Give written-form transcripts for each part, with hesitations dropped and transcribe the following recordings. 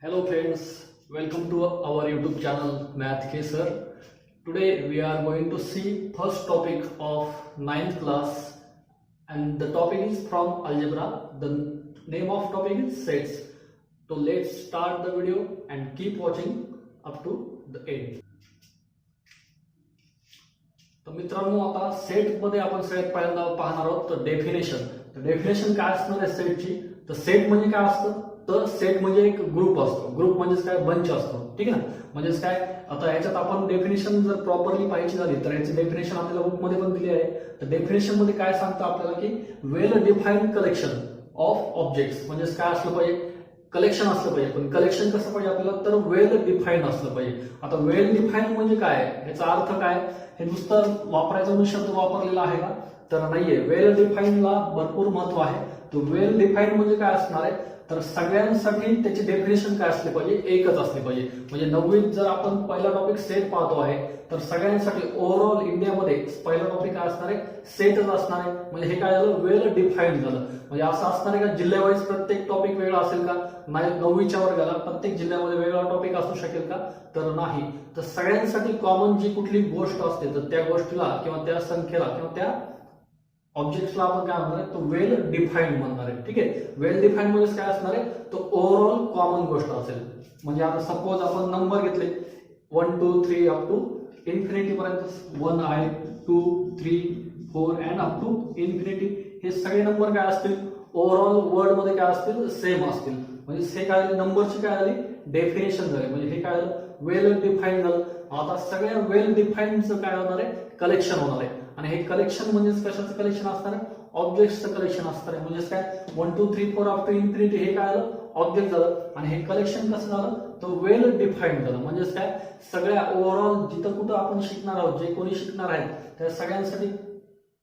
Hello friends, welcome to our YouTube channel Math K Sir. Today we are going to see first topic of ninth class and the topic is from algebra. The name of topic is sets. So let's start the video and keep watching up to the end. तर मित्रांनो आता set मध्ये आपण सगळ्यात पहिल्यांदा पाहणार आहोत तर डेफिनेशन काय असणार आहे सेटची. तर सेट म्हणजे काय असतं तर सेट म्हणजे एक ग्रुप असतो. ग्रुप म्हणजेच काय बंच असतो. ठीक आहे ना. म्हणजेच काय आता याच्यात आपण डेफिनेशन जर प्रॉपरली पाहिजे झाली तर याची डेफिनेशन आपल्याला बुक मध्ये पण दिली आहे. तर डेफिनेशन मध्ये काय सांगतं आपल्याला की वेल डिफाईन्ड कलेक्शन ऑफ ऑब्जेक्ट्स म्हणजेच काय असलं पाहिजे कलेक्शन असलं पाहिजे. पण कलेक्शन कसं पाहिजे आपल्याला तर वेल डिफाईन्ड असलं पाहिजे. आता वेल डिफाईन्ड म्हणजे काय याचा अर्थ काय हे नुसतं वापरायचा म्हणून शब्द वापरलेला आहे का तर नाहीये. वेल डिफाईन्डला भरपूर महत्व आहे. तो वेल डिफाईन्ड म्हणजे काय असणार आहे तर सगळ्यांसाठी त्याची डेफिनेशन काय असली पाहिजे एकच असली पाहिजे. म्हणजे नववीत जर आपण पहिला टॉपिक सेट पाहतो आहे तर सगळ्यांसाठी ओव्हरऑल इंडियामध्ये पहिला टॉपिक काय असणार आहे सेटच असणार आहे. म्हणजे हे काय झालं वेल डिफाईन्ड झालं. म्हणजे असं असणार आहे का जिल्ह्यावाईज प्रत्येक टॉपिक वेगळा असेल का नाही. नववीच्या वर्गाला प्रत्येक जिल्ह्यामध्ये वेगळा टॉपिक असू शकेल का तर नाही. तर सगळ्यांसाठी कॉमन जी कुठली गोष्ट असते तर त्या गोष्टीला किंवा त्या संख्येला किंवा त्या ऑब्जेक्ट्सला आपण काय म्हणणार आहे तो वेल डिफाईन्ड म्हणणार आहे. ठीक आहे. वेल डिफाईन्ड म्हणजे काय असणार आहे तो ओव्हरऑल कॉमन गोष्ट असेल. म्हणजे आता सपोज आपण नंबर घेतले 1 2 3 अप टू इन्फिनिटी पर्यंत 1 आहे 2 3 4 अँड अप टू इन्फिनिटी हे सगळे नंबर काय असतील ओव्हरऑल वर्ड मध्ये काय असतील सेम असतील. म्हणजे हे काय झाले नंबरची काय झाली डेफिनेशन झाली. म्हणजे हे काय झालं वेल डिफाईन्ड झालं. आता सगळ्या वेल डिफाईन्डचं काय होणार आहे कलेक्शन होणार आहे. आणि हे कलेक्शन म्हणजे कशाचं कलेक्शन असणार आहे ऑब्जेक्टचं कलेक्शन असणार आहे. म्हणजेच काय 1 2 3 4 अप टू इन्फिनिटी हे काय झालं ऑब्जेक्ट झालं. आणि हे कलेक्शन कसं झालं तर वेल डिफाईन्ड झालं. म्हणजेच काय सगळ्या ओव्हरऑल जिथं कुठं आपण शिकणार आहोत जे कोणी शिकणार आहेत त्या सगळ्यांसाठी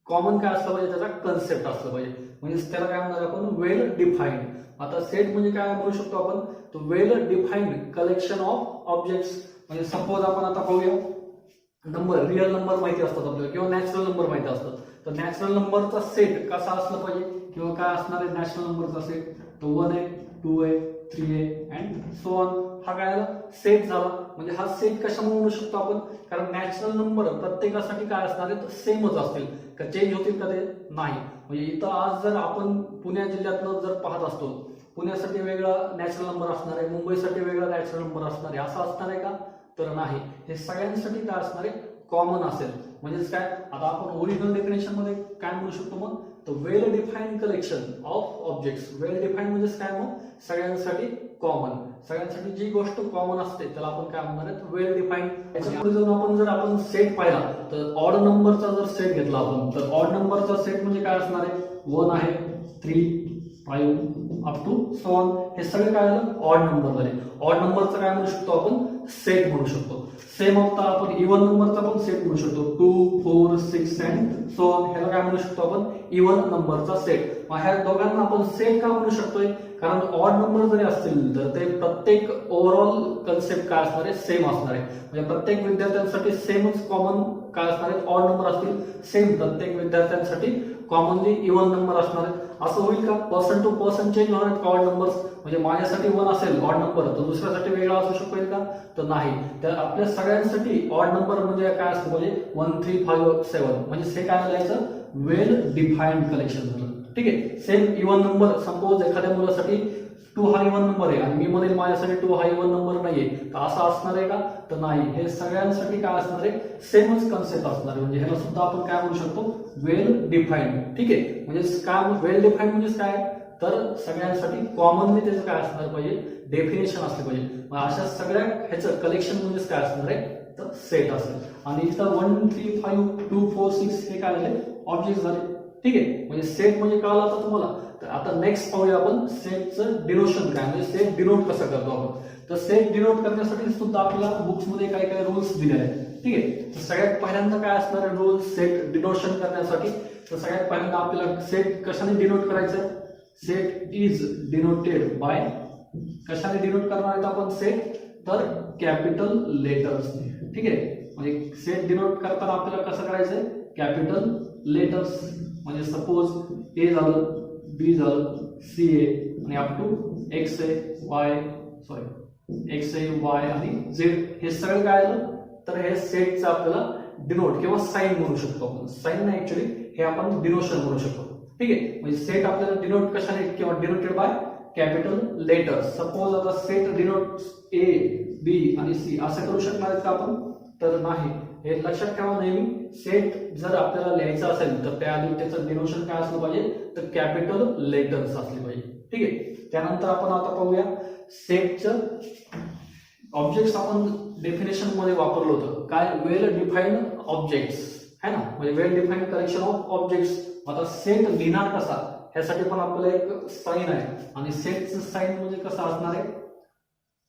कॉमन काय असलं पाहिजे त्याचा कन्सेप्ट असलं पाहिजे. म्हणजे त्याला काय म्हणणार आपण वेल डिफाईन्ड. आता सेट म्हणजे काय म्हणू शकतो आपण तो वेल डिफाईन्ड कलेक्शन ऑफ ऑब्जेक्ट्स. म्हणजे सपोज आपण आता पाहूया नंबर रिअल नंबर माहिती असतात आपल्याला किंवा नॅचरल नंबर माहिती असतात. तर नॅचरल नंबरचा सेट कसा असला पाहिजे किंवा काय असणार आहे नॅचरल नंबरचा सेट तो 1 आहे 2 आहे 3 आहे अँड सो ऑन. हा काय झाला सेट झाला. म्हणजे हा सेट कशामुळे म्हणू शकतो आपण कारण नॅचरल नंबर प्रत्येकासाठी काय असणार आहे सेमच असतील का चेंज होतील का ते नाही. म्हणजे इथं आज जर आपण पुणे जिल्ह्यातनं जर पाहत असतो पुण्यासाठी वेगळा नॅचरल नंबर असणार आहे मुंबईसाठी वेगळा नॅचरल नंबर असणार आहे असं असणार आहे का तर नाही. हे सगळ्यांसाठी काय असणार आहे कॉमन असेल. म्हणजेच काय आता आपण ओरिजिनल डेफिनेशन मध्ये काय म्हणू शकतो मग तर well defined collection of objects. Well defined म्हणजेच काय मग सगळ्यांसाठी कॉमन. सगळ्यांसाठी जी गोष्ट कॉमन असते त्याला आपण काय म्हणणार आहे वेल डिफाईन्ड. याच्यापुढे जाऊन जर आपण सेट पाहिला तर ऑड नंबरचा जर सेट घेतला आपण तर ऑड नंबरचा सेट म्हणजे काय असणार आहे 1 आहे 3 5 अप टू सो ऑन. हे सगळे काय झालं ऑड नंबर झाले. ऑड नंबरचं काय म्हणू शकतो आपण सेट म्हणू शकतो. सेम ऑफ आपण इव्हन नंबरचा पण सेट म्हणू शकतो 2 4 6 अँड सो ऑन. ह्याला काय म्हणू शकतो आपण इव्हन नंबरचा सेट. मग ह्या दोघांना आपण सेट का म्हणू शकतोय कारण ऑड नंबर जरी असतील तर ते प्रत्येक ओव्हरऑल कन्सेप्ट काय असणार आहे सेम असणार आहे. म्हणजे प्रत्येक विद्यार्थ्यांसाठी सेमच कॉमन काय असणार आहे ऑड नंबर असतील सेम प्रत्येक विद्यार्थ्यांसाठी कॉमनली इव्हन नंबर असणार आहे. असं होईल का पर्सन टू पर्सन चेंज होणार आहेत का ऑड नंबर्स. म्हणजे माझ्यासाठी 1 असेल ऑड नंबर तर दुसऱ्यासाठी वेगळा असू शकेल का तर नाही. तर आपल्या सगळ्यांसाठी ऑड नंबर म्हणजे काय असतं म्हणजे 1 3 5 7 म्हणजे हे काय लिहायचं वेल डिफाईन्ड कलेक्शन झालं. ठीक आहे. सेम इव्हन नंबर सपोज एखाद्या मुलासाठी 2 हा इव्हन नंबर आहे आणि मी म्हणेल माझ्यासाठी 2 हा इव्हन नंबर नाहीये तर असं असणार आहे का तर नाही. हे सगळ्यांसाठी काय असणार आहे सेमच कन्सेप्ट असणार आहे. म्हणजे ह्याला सुद्धा आपण काय म्हणू शकतो वेल डिफाईन्ड. ठीक आहे. म्हणजे काय वेल डिफाईन्ड म्हणजे काय तर सगळ्यांसाठी कॉमनली त्याचं काय असणार पाहिजे डेफिनेशन असले पाहिजे. मग अशा सगळ्या ह्याचं कलेक्शन म्हणजे काय असणार आहे तर सेट असेल. आणि इथं 1 3 5 2 4 6 हे काय झाले ऑब्जेक्ट झाले. ठीक आहे. म्हणजे सेट म्हणजे कळलं आता तुम्हाला. तर आता नेक्स्ट पाहूया आपण सेटचं डिनोशन काय म्हणजे सेट डिनोट कसं करतो आपण. तर सेट डिनोट करण्यासाठी सुद्धा आपल्याला बुक्स मध्ये काही काही रूल्स दिले आहेत. ठीक आहे. तर सगळ्यात पहिल्यांदा काय असणार आहे रूल्स सेट डिनोशन करण्यासाठी तर सगळ्यात पहिल्यांदा आपल्याला सेट कशाने डिनोट करायचं सेट इज डिनोटेड बाय कशाने डिनोट करणार आहेत आपण सेट तर कॅपिटल लेटर्सने. ठीक आहे. म्हणजे सेट डिनोट करताना आपल्याला कसं करायचंय कॅपिटल लेटर्स. म्हणजे सपोज ए झालं बी झालं सी ए आणि up to X A Y X Y आणि झेड हे सगळं काय आलं तर हे सेटचं आपल्याला डिनोट किंवा साइन म्हणू शकतो आपण. साइन नाही ऍक्च्युअली, हे आपण डिनोशन म्हणू शकतो. ठीक आहे, म्हणजे सेट आपल्याला डिनोट कशाने किंवा denoted by capital letter. Suppose आता सेट डिनोट ए बी आणि सी असं करू शकणार आहेत का आपण? तर नाही. हे लक्षात ठेवा नेहमी, सेट जर आपल्याला लिहायचं असेल तर त्या आधी त्याचं डिनोशन काय असलं पाहिजे तर कॅपिटल लेटर्स असले पाहिजे. ठीक आहे, त्यानंतर आपण आता पाहूया सेटचं ऑब्जेक्ट्स. आपण डेफिनेशन मध्ये वापरलं होतं काय, वेल डिफाईन्ड ऑब्जेक्ट्स है ना, म्हणजे वेल डिफाईन्ड कलेक्शन ऑफ ऑब्जेक्ट्स. आता सेट लिहिणार कसा ह्यासाठी पण आपल्याला एक साइन आहे, आणि सेटचं साइन म्हणजे कसं असणार आहे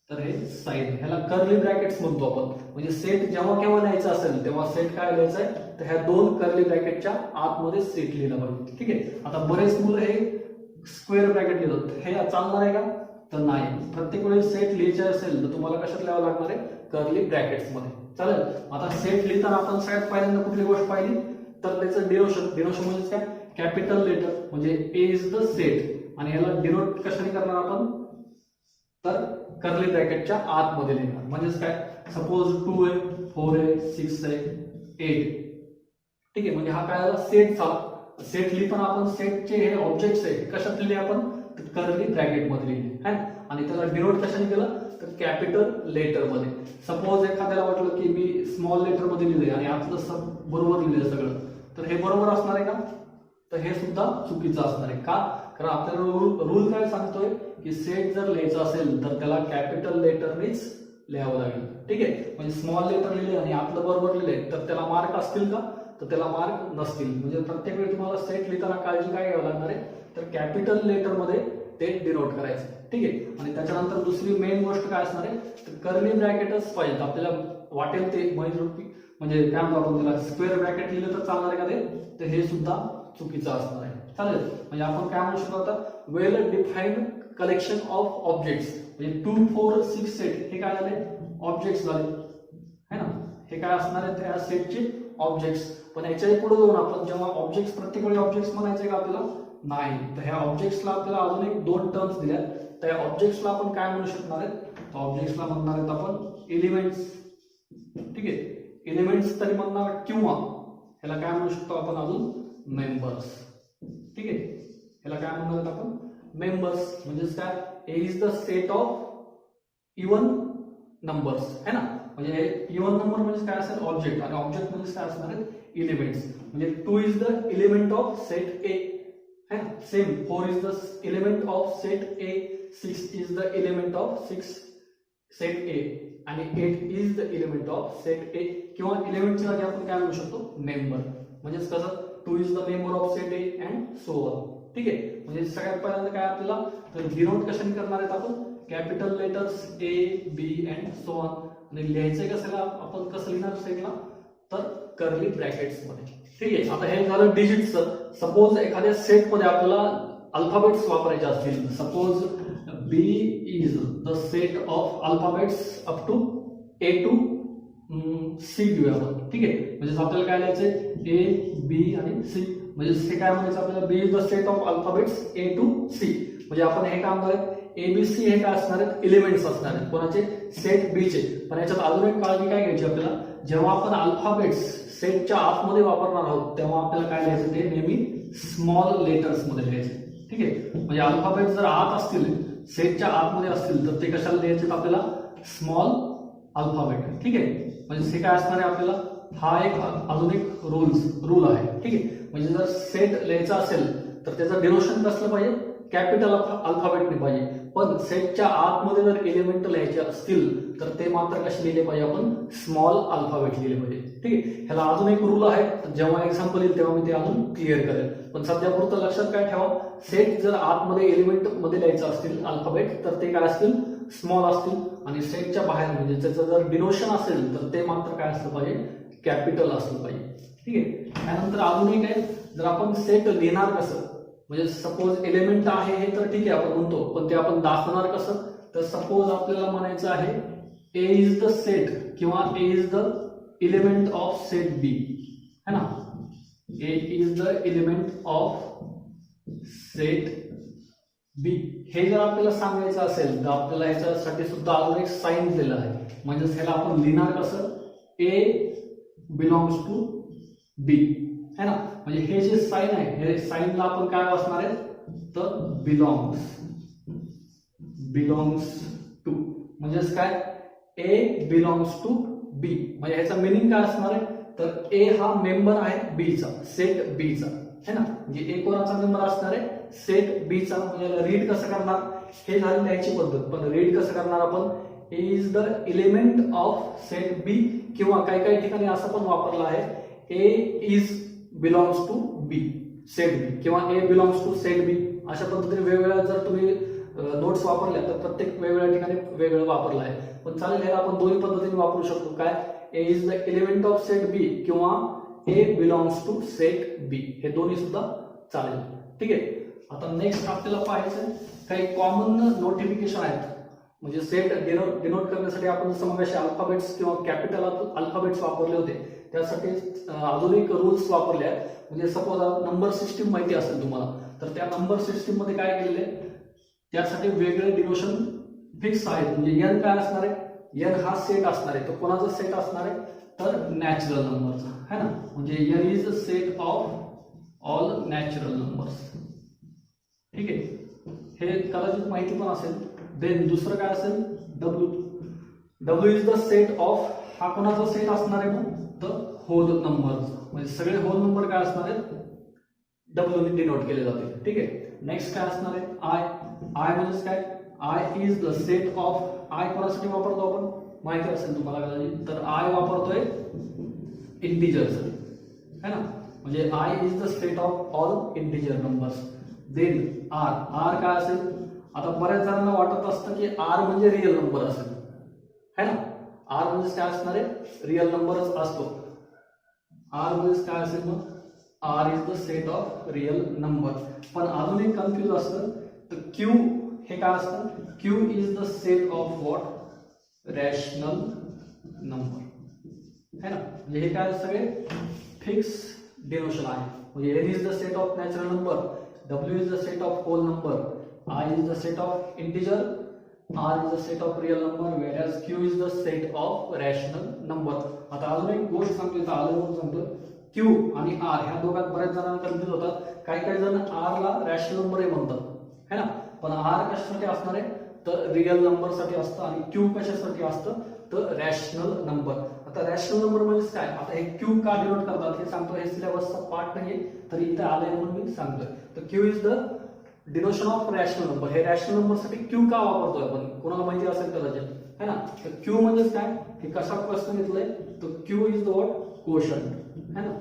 तर हे साइन, ह्याला कर्ली ब्रॅकेट्स म्हणतो आपण. म्हणजे सेट जेव्हा केव्हा लिहायचं असेल तेव्हा सेट काय लिहायचं आहे तर ह्या दोन कर्ली ब्रॅकेटच्या आतमध्ये सेट लिहिला पाहिजे. ठीक आहे, आता बरेच मुलं हे स्क्वेअर ब्रॅकेट लिहितात, हे चालणार आहे का तर नाही. प्रत्येक वेळेस सेट लिहायचे असेल तर तुम्हाला कशात लिहावं लागणार आहे कर्ली ब्रॅकेट्स मध्ये. चालेल, आता सेट लिहिताना आपण सगळ्यात पहिल्यांदा कुठली गोष्ट पाहिली तर त्याचं डिनोशन. डिनोशन म्हणजे काय, कॅपिटल लेटर म्हणजे ए इज द सेट, आणि याला डिनोट कशाने करणार आपण तर कर्ली ब्रॅकेटच्या आतमध्ये लिहिणार. म्हणजेच काय, सपोज 2 आहे 4 आहे 6 आहे 8. ठीक आहे, म्हणजे हा काय आला सेट झाला. सेट लिहिताना आपण सेटचे हे ऑब्जेक्ट्स आहे कशात लिहिले आपण कर्ली ब्रॅकेट मध्ये लिहिले है, आणि त्याला डिनोट कशाने केलं तर कॅपिटल लेटर मध्ये. सपोज एखाद्याला वाटलं की मी स्मॉल लेटर मध्ये लिहिले आणि आतलं बरोबर लिहिलं सगळं, तर हे बरोबर असणार आहे का तर हे सुद्धा चुकीचं असणार आहे. का, कारण आपल्याला रूल काय सांगतोय की सेट जर लिहायचं असेल तर त्याला कॅपिटल लेटरनेच लिहावं लागेल. ठीक आहे, म्हणजे स्मॉल लेटर लिहिले आणि आतलं बरोबर लिहिले तर त्याला मार्क असतील का तर त्याला मार्क नसतील. म्हणजे प्रत्येक वेळी तुम्हाला सेट लिहिताना काळजी काय घ्यावी लागणार आहे तर कॅपिटल लेटर मध्ये ते डिनोट करायचं. ठीक आहे, आणि त्याच्यानंतर दुसरी मेन गोष्ट काय असणार आहे तर कर्ली ब्रॅकेटच पाहिजे. आपल्याला वाटेल ते म्हणजे काय म्हणतो आपण त्याला स्क्वेअर ब्रॅकेट लिहिलं तर चालणार आहे का ते, तर हे सुद्धा चुकीचं असणार आहे. चालेल, म्हणजे आपण काय म्हणू शकतो आता वेल डिफाईन्ड कलेक्शन ऑफ ऑब्जेक्ट्स. म्हणजे 2 4 6 सेट हे काय झाले ऑब्जेक्ट्स झाले है ना, हे काय असणार आहे त्या सेटचे ऑब्जेक्ट्स. पण याच्याही पुढे जाऊन आपण जेव्हा ऑब्जेक्ट्स प्रत्येक वेळी ऑब्जेक्ट्स म्हणायचे का आपल्याला नाही, तर ह्या ऑब्जेक्ट्सला आपल्याला अजून एक 2 टर्म्स दिल्या. त्या ऑब्जेक्ट्सला आपण काय म्हणू शकणार आहेत तर ऑब्जेक्ट्सला म्हणणार आहेत आपण एलिमेंट्स. ठीक आहे, एलिमेंट्स तरी म्हणणार किंवा ह्याला काय म्हणू शकतो आपण अजून मेंबर्स. ठीक आहे, ह्याला काय म्हणणार आहेत आपण मेंबर्स. म्हणजेच काय, A is the set of even numbers है ना, म्हणजे इवन नंबर म्हणजे काय असेल ऑब्जेक्ट, आणि ऑब्जेक्ट म्हणजे काय असणार आहेत एलिमेंट्स. म्हणजे 2 is the element of set ए है ना, same 4 is the element of set A, 6 is the element of set ए, आणि 8 is the element of set ए. किंवा एलिमेंटच्या जागी आपण काय म्हणू शकतो मेंबर. म्हणजेच कसं 2 is the member of set A and so on. ठीक आहे, म्हणजे सगळ्यात पहिल्यांदा काय आपल्याला तर डिनोट कशाने करणार आहेत आपण capital letters A B and so on. आणि लिहायचंय कशाला आपण कसं लिहिणार सेटला तर कर्ली ब्रॅकेट्स मध्ये. ठीक आहे, आता हे झालं डिजिटचं. सपोज एखाद्या सेट मध्ये आपल्याला अल्फाबेट्स वापरायचे असतील. Suppose B is the set of alphabets up to A to C घेऊया आपण. ठीक आहे, म्हणजे आपल्याला काय लिहायचंय ए बी आणि सी. म्हणजे हे काय म्हणायचं आपल्याला B is the set of alphabets a to c. म्हणजे आपण हे काम करायचं एबीसी हे काय असणार आहेत एलिमेंट्स असणार आहेत कोणाचे सेट बी चे. पण याच्यात अजून एक काळजी काय घ्यायची आपल्याला, जेव्हा आपण अल्फाबेट्स सेटच्या आतमध्ये वापरणार आहोत तेव्हा आपल्याला काय लिहायचं ते नेहमी स्मॉल लेटर्स मध्ये लिहायचे. ठीक आहे, म्हणजे अल्फाबेट जर आत असतील सेटच्या आतमध्ये असतील तर ते कशाला लिहायचे आपल्याला स्मॉल अल्फाबेट. ठीक आहे, म्हणजे हे काय असणार आहे आपल्याला हा एक अजून एक रूल आहे. ठीक आहे, म्हणजे जर सेट लिहायचा असेल तर त्याचं डिनोशन कसलं पाहिजे कॅपिटल अल्फाबेटने पाहिजे. पण सेटच्या आतमध्ये जर एलिमेंट लिहायचे असतील तर ते मात्र कसे लिहिले पाहिजे आपण स्मॉल अल्फाबेट लिहिले पाहिजे. ठीक आहे, ह्याला अजून एक रूल आहे, जेव्हा एक्झाम्पल येईल तेव्हा मी ते अजून क्लिअर करेल. पण सध्या पुरतं लक्षात काय ठेवा, सेट जर आतमध्ये एलिमेंट मध्ये लिहायचं असतील अल्फाबेट तर ते काय असतील स्मॉल असतील, आणि सेटच्या बाहेर म्हणजे त्याचं जर डिनोशन असेल तर ते मात्र काय असलं पाहिजे कॅपिटल असलं पाहिजे. ठीक आहे, त्यानंतर अजून एक आहे, जर आपण सेट लिहिणार कसं, म्हणजे सपोज एलिमेंट आहे हे तर ठीक आहे आपण म्हणतो, पण ते आपण दाखवणार कसं तर सपोज आपल्याला म्हणायचं आहे ए इज द सेट किंवा ए is the element of set B है ना, a is the element of set B हे जर आपल्याला सांगायचं असेल तर आपल्याला याच्यासाठी सुद्धा अजून एक साइन दिलेलं आहे, म्हणजेच ह्याला आपण लिहिणार कसं, ए बिलॉंग्स टू बी है ना. म्हणजे हे जे साइन आहे हे साइनला आपण काय वाचणार आहे तर बिलॉंग्स टू, म्हणजेच काय ए बिलॉंग्स टू बी. म्हणजे ह्याचा मिनिंग काय असणार आहे तर ए हा मेंबर आहे बी चा, सेट बी चा है ना. म्हणजे ए कोणाचा मेंबर असणार आहे सेट बी चा. म्हणजे याला रीड कसं करणार, हे झाली लिहायची पद्धत, पण रीड कसं करणार आपण, A is the element of set B, किंवा काही काही ठिकाणी असं पण वापरलं आहे A is belongs to B set B, किंवा A belongs to set B. अशा पद्धतीने वेगवेगळ्या जर तुम्ही नोट्स वापरल्या तर प्रत्येक वेगवेगळ्या ठिकाणी वेगळं वापरलं आहे, पण चालेल ह्याला आपण दोन्ही पद्धतीने वापरू शकतो. काय, A is the element of set B किंवा A belongs to set B, हे दोन्ही सुद्धा चालेल. ठीक आहे. आता नेक्स्ट आपल्याला पाहायचं काही कॉमन नोटिफिकेशन आहेत, म्हणजे सेट डिनोट करण्यासाठी आपण जसं मग अल्फाबेट्स किंवा कॅपिटल अल्फाबेट्स वापरले होते, त्यासाठी अजून एक रूल्स वापरले आहेत. म्हणजे सपोज नंबर सिस्टीम माहिती असेल तुम्हाला, तर त्या नंबर सिस्टीम मध्ये काय केलेले त्यासाठी वेगळे डिनोशन फिक्स आहेत. म्हणजे एन काय असणार आहे, एन हा सेट असणार आहे, तो कोणाचा सेट असणार आहे तर नॅचरल नंबरचा है ना. म्हणजे N is the set of all natural numbers. ठीक आहे, हे कदाचित माहिती पण असेल. देन दुसरं काय असेल W is the set of, हा कोणाचा सेट असणार आहे मग तर होल नंबरचा. म्हणजे सगळे होल नंबर काय असणार आहेत डब्ल्यू ने डिनोट केले जाते. ठीक आहे. नेक्स्ट काय असणार आहे आय म्हणजे काय, I is the set of, I कोणासाठी वापरतो आपण माहिती असेल तुम्हाला कदाचित, तर आय वापरतोय इंटिजरसाठी है ना. म्हणजे I is the set of all integer numbers. Then R काय असेल, आता बऱ्याच जणांना वाटत असतं की आर म्हणजे रिअल नंबर असेल है ना. आर म्हणजे काय असणार आहे रिअल नंबरच असतो. आर म्हणजे काय असेल मग R is the set of real number. पण अजून एक कन्फ्युज असतं तर क्यू हे काय असतं, Q is the set of what rational number है ना. म्हणजे हे काय सगळे फिक्स डिनोशन आहे. म्हणजे N is the set of natural number, W is the set of whole number, I is the set of integer, R is the set of real number, whereas Q is the set of rational number. आता अजून एक गोष्ट सांगतो, इथं आलं म्हणून सांगतो, Q आणि R ह्या दोघात बऱ्याच जणांना कन्फ्युज होतात. काही काही जण R ला रॅशनल नंबर आहे म्हणतात है ना, पण R कशासाठी असणार आहे तर रिअल नंबर साठी असतं, आणि Q कशासाठी असतं तर रॅशनल नंबर. आता रॅशनल नंबर म्हणजे काय, आता हे Q का डिनोट करतात हे सांगतो, हे सिलेबसचा पार्ट नाहीये तरी इथे आलंय म्हणून मी सांगतोय. तर Q is the डिनोशन of rational number. हे रॅशनल नंबर साठी क्यू का वापरतोय आपण, कोणाला माहिती असेल कदाचित है ना. तर क्यू म्हणजे काय, हे कशा क्वेश्चन घेतलंय तर Q is the what quotient है ना.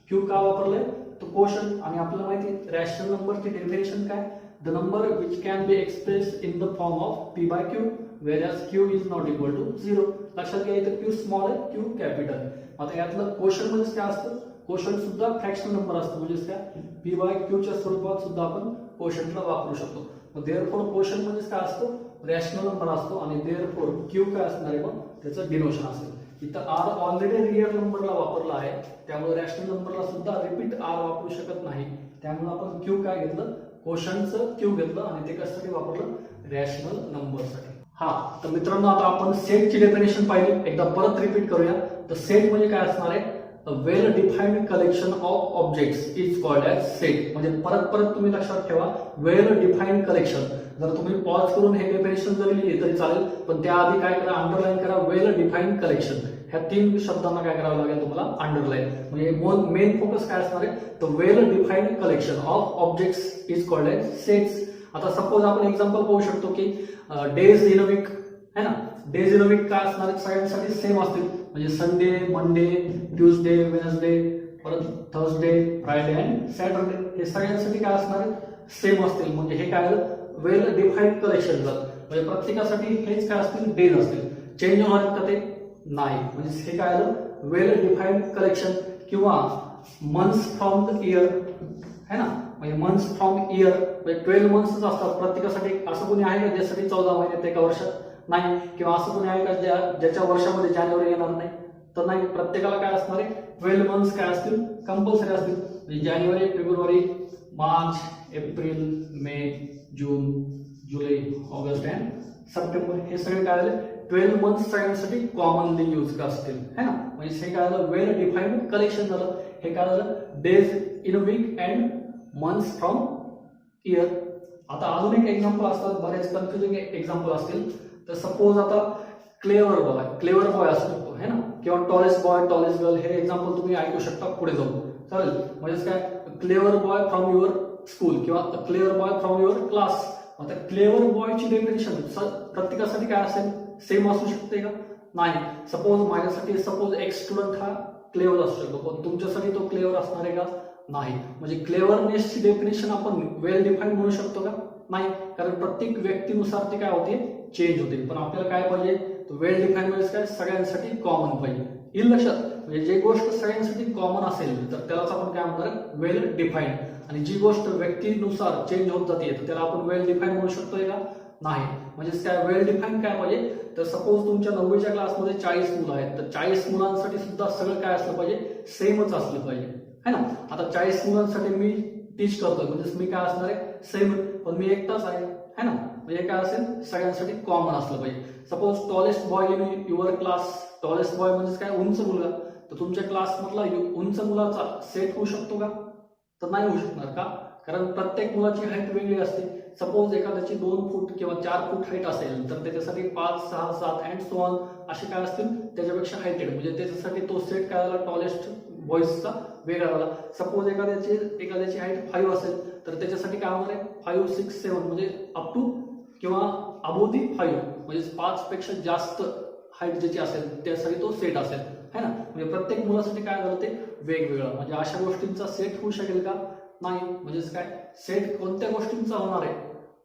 क्यू का वापरलंय तर कोशंट. आणि आपल्याला माहिती रॅशनल नंबरची डेफिनेशन काय, the number which can be express in the form of p by q whereas q is not equal to 0. लक्षात घ्या इथं क्यू स्मॉल आहे क्यू कॅपिटल. आता यातलं कोशंट म्हणजे काय असतं, कोशंट सुद्धा फ्रॅक्शनल नंबर असतो, म्हणजे काय पी बाय क्यूच्या स्वरूपात सुद्धा आपण कोशंटला वापरू शकतो. मग देअरफॉर कोशंट म्हणजे काय असतो रॅशनल नंबर असतो, आणि देअरफॉर क्यू काय असणार आहे मग त्याचं डिनोशन असेल. इथं आर ऑलरेडी रिअल नंबरला वापरला आहे, त्यामुळे रॅशनल नंबरला सुद्धा रिपीट आर वापरू शकत नाही. त्यामुळे आपण क्यू काय घेतलं कोशंटचं क्यू घेतलं, आणि ते कशासाठी वापरलं रॅशनल नंबरसाठी. हा तर मित्रांनो आता आपण सेटची डेफिनेशन पाहिली, एकदा परत रिपीट करूया. तर सेट म्हणजे काय असणार आहे, A well defined collection of objects is called as set. म्हणजे परत तुम्ही लक्षात ठेवा well defined collection. जर तुम्ही पॉज करून हे डेफिनेशन जरी लिहिली तरी चालेल, पण त्याआधी काय करा अंडरलाईन करा well defined collection. ह्या तीन शब्दांना काय करावं लागेल तुम्हाला अंडरलाईन. म्हणजे मेन फोकस काय असणार आहे तर well defined collection of objects is called as sets. आता सपोज आपण एक्झाम्पल पाहू शकतो की डेज इन अ वीक है ना. डेज इन अ वीक काय असणार सगळ्यांसाठी सेम असतील, म्हणजे संडे, मंडे, ट्यूजडे, वेनसडे, परत थर्सडे, फ्रायडे अँड सॅटरडे हे सगळ्यांसाठी काय असणार सेम असतील. म्हणजे हे काय वेल डिफाईन्ड कलेक्शन झालं, म्हणजे प्रत्येकासाठी हेच काय असतील डेज असतील. चेंज होणार का ते नाही. म्हणजे हे काय वेल डिफाईन्ड कलेक्शन. किंवा मंथ्स फ्रॉम द इयर है ना, म्हणजे मंथ्स फ्रॉम इयर म्हणजे 12 मंथ्स असतात प्रत्येकासाठी. असं कोणी आहे का ज्यासाठी 14 महिने एका वर्षात नाही, किंवा असं कोणी आहे का ज्याच्या वर्षामध्ये जानेवारी येणार नाही तर नाही. प्रत्येकाला काय असणार आहे 12 मंथ्स काय असतील कंपल्सरी असतील. म्हणजे जानेवारी, फेब्रुवारी, मार्च, एप्रिल, मे, जून, जुलै, ऑगस्ट अँड सप्टेंबर हे सगळे काय झाले 12 मंथ्स सगळ्यांसाठी कॉमनली यूज असतील है ना. म्हणजे हे काय झालं वेल डिफाईन्ड कलेक्शन झालं. हे काय झालं days in week and months from year. आता अजून एक एक्झाम्पल असतात, बरेच कन्फ्युजिंग एक्झाम्पल असतील. तर सपोज आता क्लेवर बॉय असू शकतो है ना, किंवा टॉलेस्ट बॉय, टॉलेस्ट गर्ल हे एक्झाम्पल तुम्ही ऐकू शकता पुढे जाऊन. चालेल. म्हणजे काय clever boy from your school किंवा clever boy from your class. आता क्लेवर बॉयची डेफिनेशन प्रत्येकासाठी काय असेल सेम असू शकते का? नाही. सपोज माझ्यासाठी सपोज एक स्टुडंट हा क्लेवर असू शकतो, पण तुमच्यासाठी तो क्लेवर असणार आहे का? नाही. म्हणजे क्लेवरनेसची डेफिनेशन आपण वेल डिफाईन्ड म्हणू शकतो का? नाही, कारण प्रत्येक व्यक्तीनुसार ते काय होते चेंज होते. पण आपल्याला काय पाहिजे वेल डिफाईन्ड म्हणजे काय सगळ्यांसाठी कॉमन पाहिजे. येईल लक्षात. म्हणजे जे गोष्ट सगळ्यांसाठी कॉमन असेल तर त्यालाच आपण काय म्हणणार वेल डिफाईन्ड. आणि जी गोष्ट व्यक्तीनुसार चेंज होत जाते तर त्याला आपण वेल डिफाईन्ड म्हणू शकतोय का? नाही. म्हणजे काय वेल डिफाईन्ड काय पाहिजे तर सपोज तुमच्या 9वीच्या क्लासमध्ये 40 मुलं आहेत तर 40 मुलांसाठी सुद्धा सगळं काय असलं पाहिजे सेमच असलं पाहिजे है ना. आता 40 मुलांसाठी मी टीच करतोय म्हणजे मी काय असणार आहे सेम, पण मी एकटाच आहे है ना. म्हणजे काय असेल सगळ्यांसाठी कॉमन असलं पाहिजे. Suppose tallest boy in your class, tallest boy म्हणजे काय उंच मुलगा, तर तुमच्या क्लासमधला उंच मुलाचा सेट होऊ शकतो का? तर नाही होऊ शकणार का? कारण प्रत्येक मुलाची हाईट वेगळी असते. सपोज एखाद्याची 2 फूट किंवा 4 फूट हाईट असेल तर त्याच्यासाठी 5, 6, 7 अँड सो ऑन असे काय असतील त्याच्यापेक्षा हायटेड, म्हणजे त्याच्यासाठी तो सेट काय झाला टॉलेस्ट बॉयजचा वेगळा झाला. सपोज एखाद्याची हाईट 5 असेल तर त्याच्यासाठी काय होणार आहे 5, 6, 7 म्हणजे अप टू किंवा अबोव दी 5 म्हणजे 5 पेक्षा जास्त हाईट ज्याची असेल त्यासाठी तो सेट असेल है ना. म्हणजे प्रत्येक मुलासाठी काय झालं ते वेगवेगळं. म्हणजे अशा गोष्टींचा सेट होऊ शकेल का? नाही. म्हणजेच काय सेट कोणत्या गोष्टींचा होणार आहे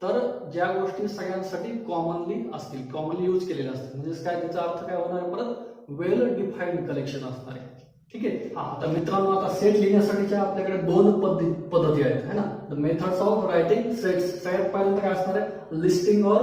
तर ज्या गोष्टी सगळ्यांसाठी कॉमनली असतील, कॉमनली यूज केलेल्या असतील. म्हणजेच काय त्याचा अर्थ काय होणार आहे परत वेल डिफाईन्ड कलेक्शन असणार आहे. ठीक आहे. हा आता मित्रांनो आता सेट लिहिण्यासाठीच्या आपल्याकडे 2 पद्धती आहेत है ना. The methods of writing sets. सगळ्यात पहिल्यांदा काय असणार आहे लिस्टिंग और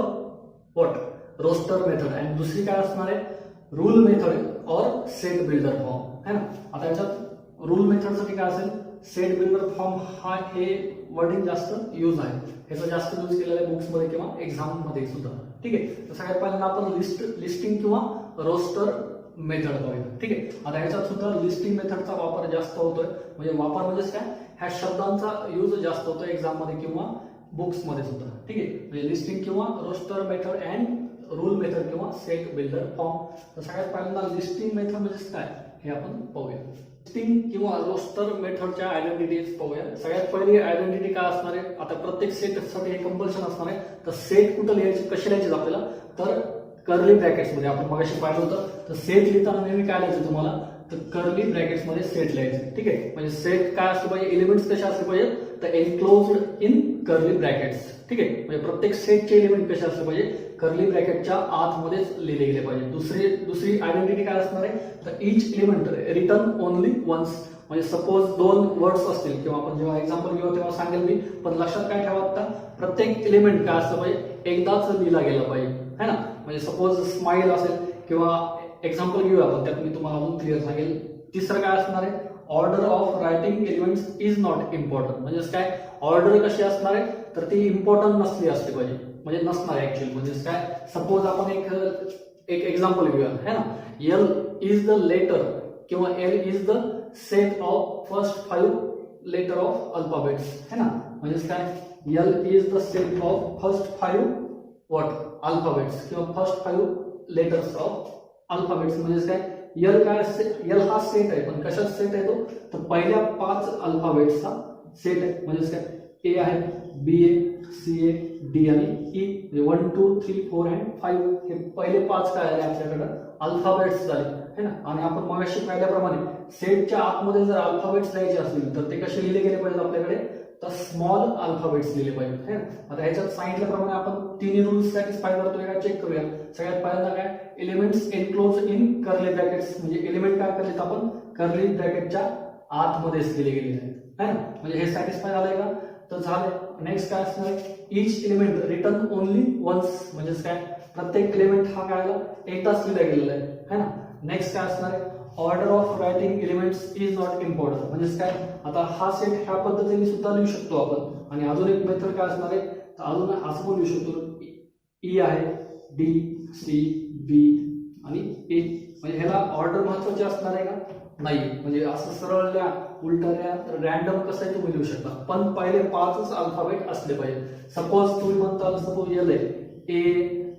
व्हॉट रोस्टर मेथड, आणि दुसरी काय असणार आहे रूल मेथड और सेट बिल्डर फॉर्म है ना. आता याच्यात रूल मेथडसाठी काय असेल सेट बिल्डर फॉर्म हा हे वर्डिंग जास्त यूज आहे, ह्याचा जास्त यूज केलेला आहे बुक्स मध्ये किंवा एक्झाम मध्ये सुद्धा. ठीक आहे. तर सगळ्यात पहिल्यांदा आपण लिस्टिंग किंवा रोस्टर मेथड पाहूया. ठीक आहे. आता ह्याच्यात सुद्धा लिस्टिंग मेथडचा वापर जास्त होतोय. म्हणजे वापर म्हणजेच काय ह्या शब्दांचा यूज जास्त होतोय एक्झाम मध्ये किंवा बुक्स मध्ये सुद्धा. ठीक आहे. म्हणजे लिस्टिंग किंवा roster method and rule method किंवा सेट बिल्डर फॉर्म. तर सगळ्यात पहिल्यांदा लिस्टिंग मेथड म्हणजे काय हे आपण पाहूया. लिस्टिंग किंवा रोस्टर मेथडच्या आयडेंटिटीज पाहूया. सगळ्यात पहिली आयडेंटिटी काय असणार आहे आता प्रत्येक सेटसाठी हे कंपल्शन असणार आहे. तर सेट कुठं लिहायचे कशी लिहायचे आपल्याला तर कर्ली ब्रॅकेट्स मध्ये. आपण मगाशी पाहिलं होतं तर सेट लिहिताना नेहमी काय लिहायचं तुम्हाला तर कर्ली ब्रॅकेट्स मध्ये सेट लिहायचं. ठीक आहे. म्हणजे सेट काय असलं पाहिजे एलिमेंट्स कसे असले पाहिजे तर एनक्लोज्ड इन कर्ली ब्रॅकेट्स. ठीक आहे. म्हणजे प्रत्येक सेटचे एलिमेंट कसे असले पाहिजे कर्ली ब्रॅकेटच्या आतमध्येच लिहिले गेले पाहिजे. दुसरी आयडेंटिटी काय असणार आहे तर इच एलिमेंट रिटर्न ओनली वन्स. म्हणजे सपोज 2 वर्ड्स असतील किंवा आपण जेव्हा एक्झाम्पल घेऊ तेव्हा सांगेल मी, पण लक्षात काय ठेवा आता प्रत्येक एलिमेंट काय असलं पाहिजे एकदाच लिहिला गेला पाहिजे है ना. म्हणजे सपोज स्माइल असेल किंवा एक्झाम्पल घेऊ आपण त्यात मी तुम्हाला अजून क्लिअर सांगेल. तिसरं काय असणार आहे order of writing elements is not important. म्हणजे काय ऑर्डर कशी असणार आहे तर ती इम्पॉर्टंट नसली असली पाहिजे, म्हणजे नसणार आहे ऍक्च्युअली. म्हणजे काय सपोज आपण एक एक्झाम्पल घेऊया है ना. एल इज द लेटर किंवा L is the set of first 5 letter of alphabets है ना. म्हणजे काय L is the set of first 5 what alphabets किंवा फर्स्ट 5 लेटर्स ऑफ अल्फाबेट्स. म्हणजे काय एल काय एल हा सेट आहे, पण कशाचा सेट आहे तो तर पहिल्या 5 अल्फाबेट्सचा सेट आहे. म्हणजे काय ए आहे, बी ए, सी ए, डी आणि ई. 1, 2, 3, 4 आणि 5 हे पहिले 5 काय आले आपल्याकडे अल्फाबेट्स झाले है ना. आणि आपण मगाशी पाहिल्याप्रमाणे सेटच्या आतमध्ये जर अल्फाबेट्स लिहायचे असतील तर ते कसे लिहिले गेले पाहिजे आपल्याकडे तर स्मॉल अल्फाबेट्स लिहिले पाहिजे. आता ह्याच्यात सांगितल्याप्रमाणे आपण तिन्ही रूल्स सॅटिस्फाय करतोय का चेक करूया. सगळ्यात पहिल्यांदा काय elements enclose in curly brackets. म्हणजे एलिमेंट काय करलेत आपण कर्ली ब्रॅकेटच्या आतमध्येच लिहिले गेले आहेत है ना. म्हणजे हे सॅटिस्फाय झालंय का तर झालंय. नेक्स्ट काय असणार इच एलिमेंट रिटर्न ओनली वन्स. म्हणजे काय प्रत्येक एलिमेंट हा काय एकदाच लिहिला गेलेला आहे है ना. नेक्स्ट काय असणार आहे order of writing elements is not important. म्हणजेच काय, आता हा सेट ह्या पद्धतीने सुद्धा लिहू शकतो आपण. आणि अजून एक मेथड काय असणार आहे, तर अजून असं पण लिहू शकतो, ई आहे, डी, सी, बी आणि ए. म्हणजे ह्याला ऑर्डर महत्वाची असणार आहे का, नाही. म्हणजे असं सरळ लिहा, उलटा लिहा, रॅन्डम कसं आहे तुम्ही लिहू शकता, पण पहिले 5च अल्फाबेट असले पाहिजे. सपोज तुम्ही म्हणताल, सपोज एल आहे, ए,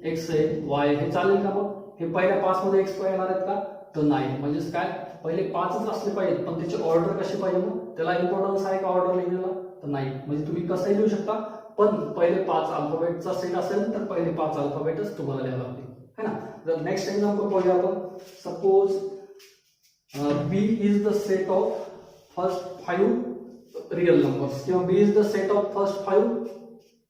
एक्स आहे, वाय, हे चालेल का? मग हे पहिल्या 5 मध्ये एक्स वाय येणार आहेत का, तर नाही. म्हणजेच काय, पहिले 5च असले पाहिजेत, पण त्याची ऑर्डर कशी पाहिजे, मग त्याला इम्पॉर्टन्स आहे का ऑर्डर लिहिण्याला, तर नाही. म्हणजे तुम्ही कसंही लिहू शकता, पण पहिले 5 अल्फाबेटचा सेट असेल तर पहिले 5 अल्फाबेटच तुम्हाला लिहावं लागतील, है ना. तर नेक्स्ट एक्झाम्पल पाहूया आपण. Suppose B is the set of first 5 real numbers, किंवा B is the set of first 5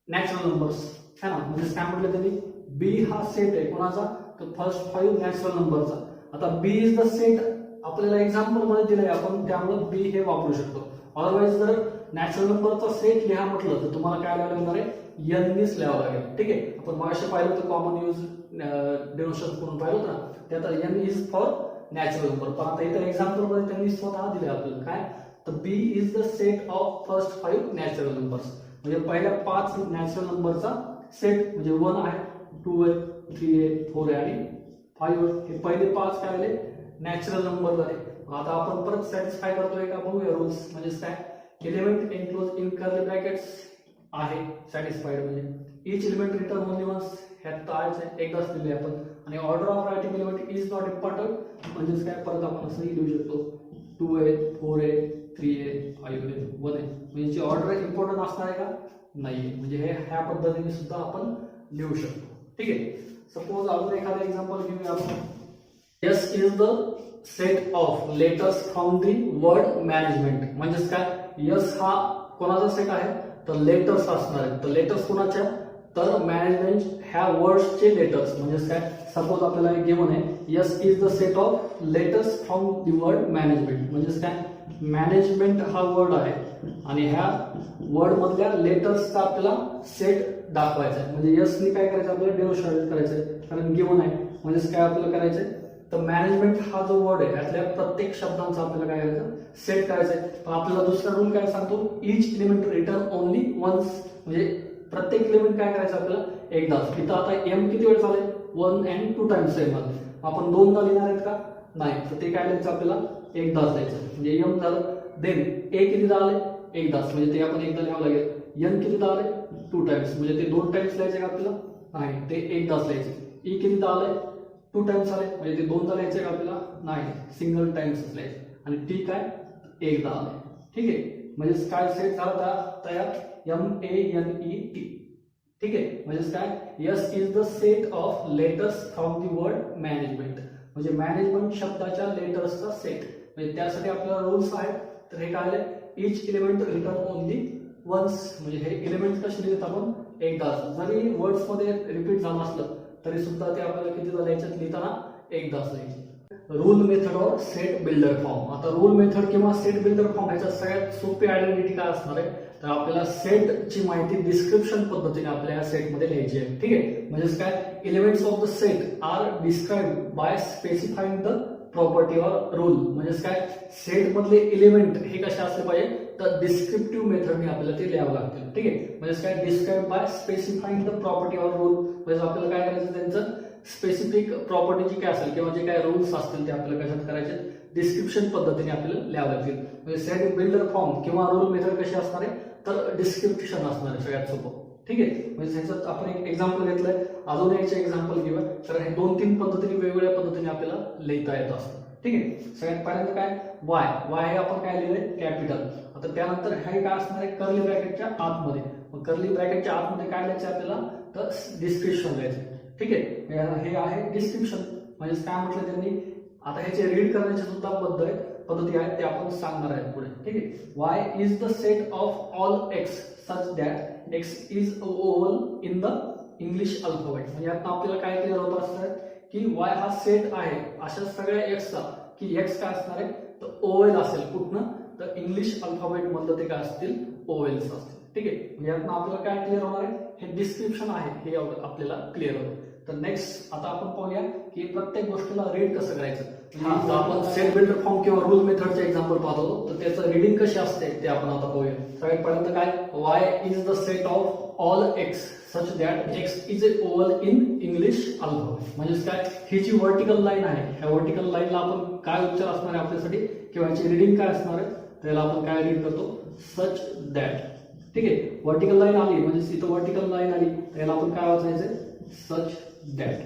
natural numbers, है ना. म्हणजे काय म्हटलं त्यांनी, बी हा सेट आहे कोणाचा, तर फर्स्ट 5 नॅचरल नंबरचा. आता बी इज द सेट आपल्याला एक्झाम्पल मध्ये दिलंय आपण, त्यामुळे बी हे वापरू शकतो. अदरवाइज जर नॅचरल नंबरचा सेट लिहा म्हटलं तर तुम्हाला काय लिहावं लागणार आहे, एन नीच लिहावं लागेल. ठीक आहे, आपण मागाशी पाहिलं होतं कॉमन यूज डिनोशन करून पाहिलं होतं ना, त्यात N is for natural number. पण आता इथं एक्झाम्पल मध्ये त्यांनी स्वतः दिले आपल्याला काय, तर B is the set of first 5 natural numbers. म्हणजे पहिल्या 5 नॅचरल नंबरचा सेट, म्हणजे 1 आहे, 2 आहे, 3 आहे, 4 आहे आणि 5 आहे. हे पहिले 5 काय आले, नॅचरल नंबर झाले. आता आपण परत सॅटिस्फाय करतोय का बघूया रूल्स. म्हणजे काय, element enclose in curly brackets आहे सॅटिस्फाईड, म्हणजे इच एलिमेंट रिटर्न ओनली वन्स, ह्यात आहे एकदाच दिले आपण. आणि order of writing element is not important, म्हणजेच काय, परत आपण असंही लिहू शकतो, 2 आहे, 4 आहे, 3 आहे, 5 आहे, 1 आहे. म्हणजे ऑर्डर इम्पॉर्टंट असणार आहे का, नाही. म्हणजे हे ह्या पद्धतीने सुद्धा आपण लिहू शकतो. ठीक आहे. सपोज अजून एखादा एक्झाम्पल घेऊया आपण. S is the set of letters from the word management. म्हणजेच काय, यस हा कोणाचा सेट आहे, तर लेटर्स असणार आहेत. तर लेटर्स कोणाच्या, तर मॅनेजमेंट ह्या वर्ड्सचे लेटर्स. म्हणजेच काय, सपोज आपल्याला एक गिवन आहे, yes is the set of letters from the word management. म्हणजेच काय, मॅनेजमेंट हा वर्ड आहे आणि ह्या वर्ड मधल्या लेटर्सचा आपल्याला सेट दाखवायचा आहे. म्हणजे यस नी काय करायचं, आपल्याला डेमॉन्स्ट्रेट करायचंय, कारण गिवन आहे. म्हणजेच काय आपल्याला करायचंय, तर मॅनेजमेंट हा जो वर्ड आहे त्यातल्या प्रत्येक शब्दांचा आपल्याला काय करायचं, सेट करायचंय. पण आपल्याला दुसरा रूल काय सांगतो, इच एलिमेंट रिटर्न ओनली वन्स. म्हणजे प्रत्येक एलिमेंट काय करायचं आपल्याला, एकदाच. इथं आता एम किती वेळ झाले, 1 and 2 टाइम्स एम आले. आपण 2दा लिहिणार आहेत का, नाही. तर ते काय लिहायचं आपल्याला, एकदाच द्यायचं. म्हणजे एम झालं. देन ए कितीदा आले, एकदाच. म्हणजे ते आपण एकदा लिहावं लागेल. एन कितीदा आले, 2 टाइम्स. म्हणजे ते 2 टाइम्स लिहायचे का आपल्याला, नाही, ते एकदाच लिहायचे. ई कितीदा आले, 2 टाइम्स आले. म्हणजे ते 2दा लिहायचे का आपल्याला, नाही, सिंगल टाइम्स लिहायचे. आणि टी काय, एकदा आले. ठीक आहे. म्हणजे काय सेट झाला तयार, MANET. ठीक आहे. म्हणजे काय, yes is the set of letters from the word management. म्हणजे मॅनेजमेंट शब्दाच्या लेटर्सचा सेट. म्हणजे त्यासाठी आपल्याला रूल्स आहेत. तर हे काय, इच एलिमेंट रिटर्न ओनली वन्स. म्हणजे हे एलिमेंट कसे लिहित आपण, एकदाच. जरी वर्ड्स मध्ये रिपीट झालं असलं तरी सुद्धा ते आपल्याला कितीदा लिहायचं, लिहिताना एकदाच लिहायचे. रूल मेथड और सेट बिल्डर फॉर्म. आता रूल मेथड किंवा सेट बिल्डर फॉर्म ह्याच्यात सगळ्यात सोपी आयडेंटिटी काय असणार आहे, तर आपल्याला सेटची माहिती डिस्क्रिप्शन पद्धतीने आपल्या या सेटमध्ये लिहायची आहे. ठीक आहे. म्हणजेच काय, elements of the set are described by specifying the property or rule. म्हणजेच काय, सेट मधले एलिमेंट हे कसे असले पाहिजे, तर डिस्क्रिप्टिव्ह मेथडने आपल्याला ते लिहावं लागतील. ठीक आहे. म्हणजेच काय, describe by specifying the property or rule. म्हणजे आपल्याला काय करायचं, त्यांचं स्पेसिफिक प्रॉपर्टी जी काय असेल किंवा जे काय रूल्स असतील ते आपल्याला कशात करायचे, डिस्क्रिप्शन पद्धतीने आपल्याला लिहावं लागतील. म्हणजे सेट बिल्डर फॉर्म किंवा रूल मेथड कशी असणार आहे, तर डिस्क्रिप्शन असणार आहे सगळ्यात सोपं. ठीक आहे. म्हणजे ह्याच्यात आपण एक एक्झाम्पल घेतलंय, अजून याचे एक्झाम्पल घेऊया. तर हे 2-3 पद्धतीने वेगवेगळ्या पद्धतीने आपल्याला लिहिता येत असतं. ठीक आहे. सगळ्यात पहिल्यांदा काय, वाय हे आपण काय लिहिलंय, कॅपिटल. आता त्यानंतर हे काय असणार आहे, कर्ली ब्रॅकेटच्या आतमध्ये. मग कर्ली ब्रॅकेटच्या आतमध्ये काय लिहायचं आपल्याला, तर डिस्क्रिप्शन लिहायचं. ठीक आहे. हे आहे डिस्क्रिप्शन. म्हणजे काय म्हटलं त्यांनी, आता ह्याचे रीड करण्याची सुद्धा पद्धती आहेत, ते आपण सांगणार आहेत पुढे. ठीक आहे. Y is the set of all x such that x is oval in the English alphabet. म्हणजे आता आपल्याला काय क्लिअर होत असणार की वाय हा सेट आहे अशा सगळ्या एक्सचा, की एक्स काय असणार आहे, तर ओवेल असेल. कुठनं, तर इंग्लिश अल्फाबेट मधलं ते काय असतील, ओवेल्स असतील. ठीक आहे. म्हणजे यातनं आपल्याला काय क्लिअर होणार आहे, हे डिस्क्रिप्शन आहे हे आपल्याला क्लिअर होतं. तर नेक्स्ट आता आपण पाहूया की प्रत्येक गोष्टीला रीड कसं करायचं. आता आपण सेट बिल्डर फॉर्म किंवा रूल मेथडचे एक्झाम्पल पाहतो, तर त्याचं रीडिंग कशी असते ते आपण आता पाहूया. सगळ्यात पहिल्यांदा काय, Y is the set of all x such that x is A oval in English alphabet. म्हणजेच काय, ही जी व्हर्टिकल लाईन आहे, ह्या व्हर्टिकल लाईनला आपण काय उच्चार असणार आहे आपल्यासाठी किंवा याची रीडिंग काय असणार आहे, त्याला आपण काय रीड करतो, सच दॅट. ठीक आहे, व्हर्टिकल लाईन आली म्हणजे इथं व्हर्टिकल लाईन आली, त्याला आपण काय वाचायचं, सच दॅट.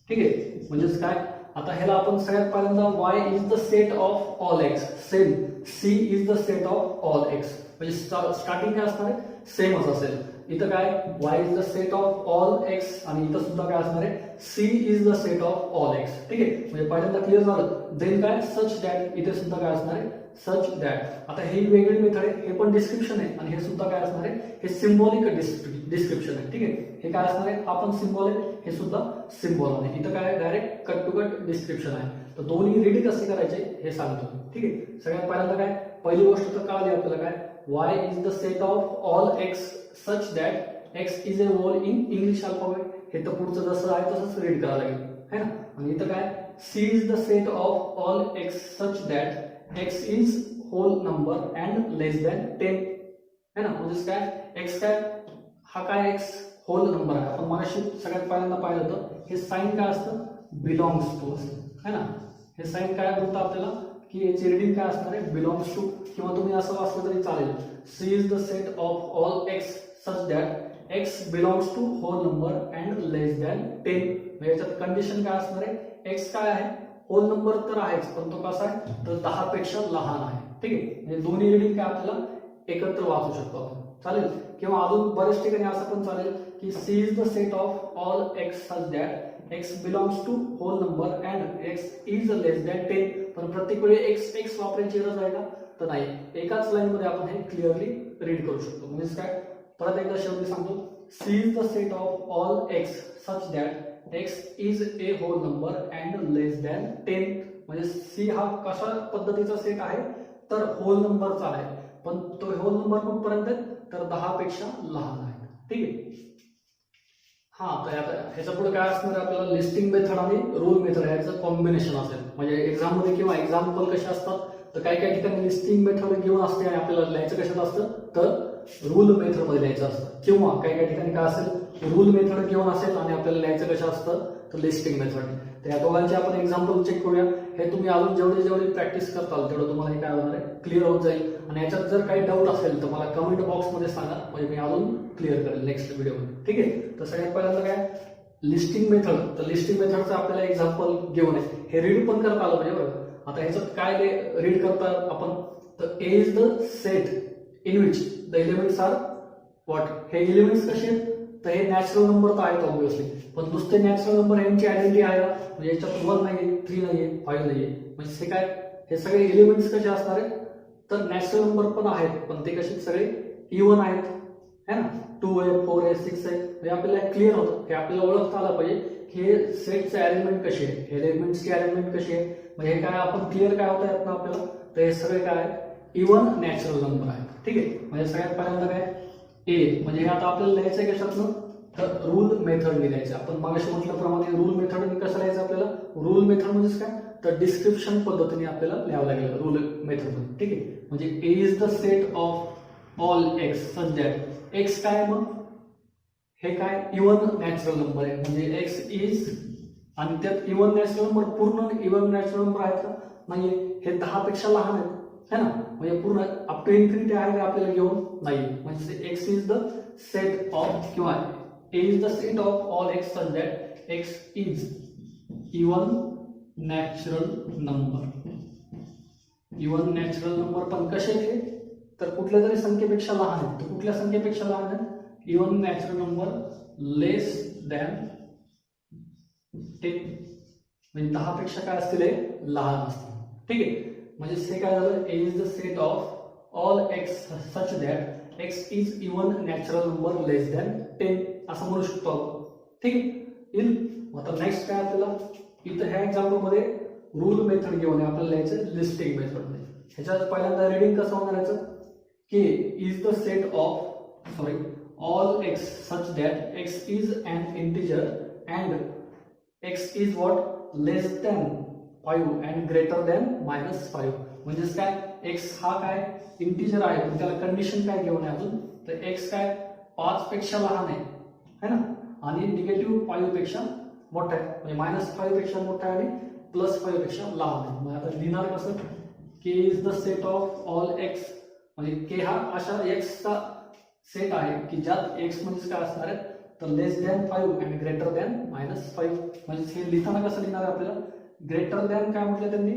ठीक आहे, म्हणजेच काय, आता ह्याला आपण सगळ्यात पहिल्यांदा Y is the set of all X, same C is the set of all x, म्हणजे स्टार्टिंग काय असणार आहे, सेमच असेल. इथं काय, Y is the set of all X आणि इथं सुद्धा काय असणार आहे, C is the set of all X. ठीक आहे, म्हणजे पहिल्यांदा क्लिअर झालं. देन काय, सच दॅट, इथे सुद्धा काय असणार आहे, सच दॅट. आता ही वेगळी मेथड आहे, हे पण डिस्क्रिप्शन आहे आणि हे सुद्धा काय असणार आहे, हे सिम्बॉलिक डिस्क्रिप्शन आहे. ठीक आहे, हे काय असणार आहे, आपण सिम्बॉल आहे, हे सुद्धा सिम्बॉल आहे. इथं काय, direct cut to cut description आहे. तर दोन्ही रीड कसे करायचे हे सांगतो. ठीक आहे, सगळ्यात पहिल्यांदा काय, पहिली गोष्ट तर कळाली आपल्याला काय, Y is the set of all x such that x is a whole in English alphabet. हे तर पुढचं जसं आहे तसंच रीड करावं लागेल, है ना. आणि इथं काय, C is the set of all x such that x is whole number and less than 10, है ना. म्हणजेच काय, एक्स काय, हा काय, एक्स होल नंबर आहे. आपण मगाशी सगळ्यात पहिल्यांदा पाहिलं होतं, हे साइन काय असतं, बिलॉंग्स टू असतं, है ना. हे साइन काय बोलतं आपल्याला की याची रीडिंग काय असणार आहे, बिलॉंग्स टू, किंवा तुम्ही असं वाचलं तरी चालेल, C is the set of all x such that X belongs to whole number and less than 10. याच्यात कंडिशन काय असणार आहे, एक्स काय आहे, होल नंबर तर आहेच, पण तो कसा आहे, तर 10 पेक्षा लहान आहे. ठीक आहे, म्हणजे दोन्ही रीडिंग काय आपल्याला एकत्र वाचू शकतो आपण, चालेल. किंवा अजून बऱ्याच ठिकाणी असं पण चालेल की C is the set of all x such that X belongs to whole number and x is less than 10. पण प्रत्येक वेळी एक्स एक्स वापरायची गरज आहे का, तर नाही. एकाच लाईन मध्ये आपण हे क्लिअरली रीड करू शकतो. म्हणजे काय, परत एकदा शेवटी सांगतो, C is the set of all x such that x is a whole number and less than 10. म्हणजे सी हा कशा पद्धतीचा सेट आहे, तर होल नंबरचा आहे, पण तो होल नंबर कुठपर्यंत आहे, तर 10 पेक्षा लहान आहे. ठीक आहे, हा. तर आता ह्याच्या पुढे काय असणार आहे, आपल्याला लिस्टिंग मेथड आणि रूल मेथड याचं कॉम्बिनेशन असेल. म्हणजे एक्झाम मध्ये किंवा एक्झाम्पल कसे असतात, तर काही काही ठिकाणी लिस्टिंग मेथड घेऊन असते आणि आपल्याला लिहायचं कशात असतं, तर रूल मेथड मध्ये लिहायचं असतं. किंवा काही काही ठिकाणी काय असेल, रूल मेथड घेऊन असेल आणि आपल्याला लिहायचं कशा असतं, तर लिस्टिंग मेथड. तर या दोघांचे आपण एक्झाम्पल चेक करूया. हे तुम्ही अजून जेवढी जेवढी प्रॅक्टिस करताल तेवढं तुम्हाला काय होणार आहे, क्लिअर होत जाईल. आणि याच्यात जर काही डाऊट असेल तर मला कमेंट बॉक्स मध्ये सांगा, म्हणजे मी अजून क्लिअर करेल नेक्स्ट व्हिडिओमध्ये. ठीक आहे, तर सगळ्यात पहिल्यांदा काय, लिस्टिंग मेथड. तर लिस्टिंग मेथडचं आपल्याला एक्झाम्पल घेऊन आहे, हे रीड पण करता आलं पाहिजे बरं. आता ह्याच्यात काय रीड करता आपण, तर A is the set in which the elements are what. हे एलिमेंट्स कसे आहेत, तर हे नॅचरल नंबर तर आहेत ऑब्व्हियसली, पण नुसते नॅचरल नंबर यांची आयडेंटिटी आहे का, म्हणजे याच्यात 1 नाहीये, 3 नाहीये, 5 नाहीये. म्हणजे हे काय, हे सगळे एलिमेंट्स कसे असणार आहेत, तर नॅचरल नंबर पण आहेत, पण ते कसे सगळे इव्हन आहेत, है ना. 2 आहे, 4 आहे, 6 आहे. म्हणजे आपल्याला क्लिअर होतं, हे आपल्याला ओळखता आलं पाहिजे की हे सेटचे अरेंजमेंट कशी आहे, हे एलिमेंट्सची अरेंजमेंट कशी आहे. म्हणजे काय आपण क्लिअर काय होतं यातनं आपल्याला, तर हे सगळे काय इव्हन नॅचरल नंबर आहेत. ठीक आहे, म्हणजे सगळ्यात पहिल्यांदा काय, ए म्हणजे हे आता आपल्याला लिहायचं कशातनं, तर रूल मेथड लिहायचं. आपण मागाशी म्हटल्याप्रमाणे रूल मेथड कसं लिहायचं आपल्याला, रूल मेथड म्हणजे काय, तर डिस्क्रिप्शन पद्धतीने आपल्याला लिहावं लागेल रूल मेथड मध्ये. ठीक आहे, म्हणजे A is the set of all x such that x काय, मग हे काय इव्हन नॅचरल नंबर आहे, म्हणजे एक्स इज, आणि त्यात इव्हन नॅचरल नंबर, पूर्ण इव्हन नॅचरल नंबर आहेत का, नाहीये. हे 10 पेक्षा लहान आहेत, है ना. म्हणजे पूर्ण अप टू इन्फिनिटी आहे का आपल्याला घेऊन, नाही. म्हणजे x is the set of, किंवा ए is the set of all x such that x is even natural number. Even natural number पण कसे ते, तर कुठल्या तरी संख्येपेक्षा लहान आहेत. तर कुठल्या संख्येपेक्षा लहान आहेत, even natural number less than 10. म्हणजे 10 पेक्षा काय असतील, लहान असतील. ठीक आहे, म्हणजे हे काय झालं, A is the set of all x such that x is even natural number less than 10 असं म्हणू शकतो आपण. ठीक आहे, आता नेक्स्ट काय आपल्याला, इथं ह्या एक्झाम्पल मध्ये रूल मेथड घेऊन आपल्याला लिहायचं लिस्टिंग मेथड मध्ये. ह्याच्यात पहिल्यांदा रीडिंग कसं होणार याचं, की is the set of all x such that x is an integer and x is what less than 5 and greater than -5. म्हणजेच काय एक्स हा काय इंटिजर आहे पण त्याला कंडिशन काय घेऊन आहे अजून, तर एक्स काय 5 पेक्षा लहान आहे है ना, आणि निगेटिव्ह 5 पेक्षा मोठा आहे, म्हणजे -5 पेक्षा मोठा आहे आणि +5 पेक्षा लहान आहे. मग आता लिहिणार कसं, K is the set of all x, म्हणजे के हा अशा एक्सचा सेट आहे की ज्यात एक्स म्हणजे काय असणार आहे, तर लेस दॅन 5 अँड ग्रेटर दॅन -5. म्हणजे हे लिहिताना कसं लिहिणार आहे आपल्याला, ग्रेटर दॅन काय म्हटलं त्यांनी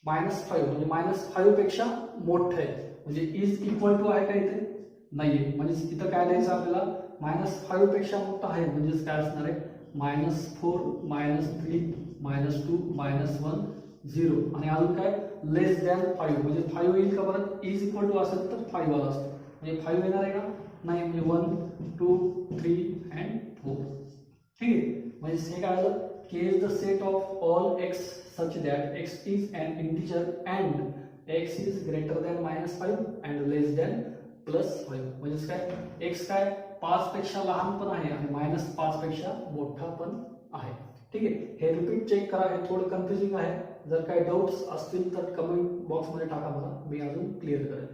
-5, म्हणजे -5 पेक्षा मोठं आहे, म्हणजे इज इक्वल टू आहे का इथे नाहीये, म्हणजे इथं काय लिहायचं आपल्याला, -5 पेक्षा मोठा आहे म्हणजेच काय असणार आहे -4 -3 -2 -1 0, आणि अजून काय लेस दॅन 5, म्हणजे 5 येईल का परत, इज इक्वल टू असेल तर 5 आला असतो, म्हणजे 5 येणार आहे का नाही, म्हणजे 1 2 3 अँड 4. ठीक आहे, म्हणजे हे काय आलं, K is the set of all x such that x is an integer and x is greater than -5 and less than +5. म्हणजे काय एक्स काय 5 पेक्षा लहान पण आहे आणि -5 पेक्षा मोठा पण आहे. ठीक आहे, हे रिपीट चेक करा, हे थोडं कन्फ्युजिंग आहे. जर काही डाऊट्स असतील तर कमेंट बॉक्समध्ये टाका, मला मी अजून क्लिअर करेन.